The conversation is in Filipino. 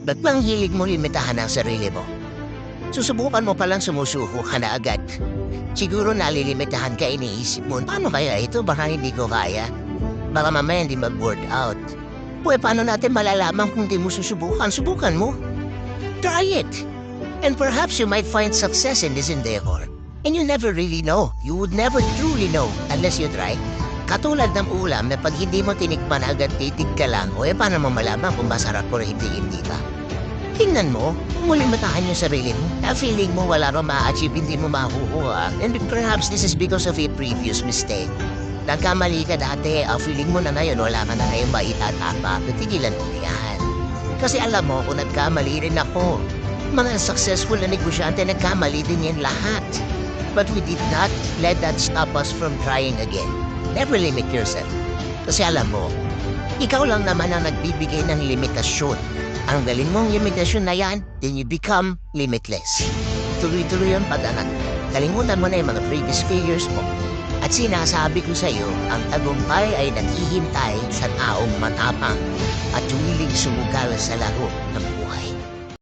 Ba't bang hilig mo limitahan ang sarili mo? Susubukan mo palang sumusuko ka na agad. Siguro nalilimitahan ka, iniisip mo, paano kaya ito? Baka hindi ko kaya. Baka mamaya hindi mag-work out. Paano natin malalaman kung di mo susubukan? Subukan mo. Try it. And perhaps you might find success in this endeavor. And you never really know. You would never truly know unless you try. Katulad ng ulam na pag hindi mo tinikman agad titig ka lang, paano mo malaman kung masarap o hindi ka? Tingnan mo, kung limitahan yung sarili mo, na feeling mo wala kang ma-achieve, hindi mo makukuha. And perhaps this is because of a previous mistake. Nagkamali ka dati, feeling mo na ngayon, wala ka na ngayon maitatapa. Tigilan mo yan. Kasi alam mo, kung nagkamali rin ako, mga successful na negosyante, nagkamali din yan lahat. But we did not let that stop us from trying again. Never limit yourself. Kasi alam mo, ikaw lang naman ang nagbibigay ng limitasyon. Ang galing mong limitasyon na yan, then you become limitless. Tuloy-tuloy ang pag-angat. Kalimutan mo na yung mga previous failures mo. At sinasabi ko sa iyo, ang tagumpay ay naghihintay sa taong matapang at willing sumugal sa laro ng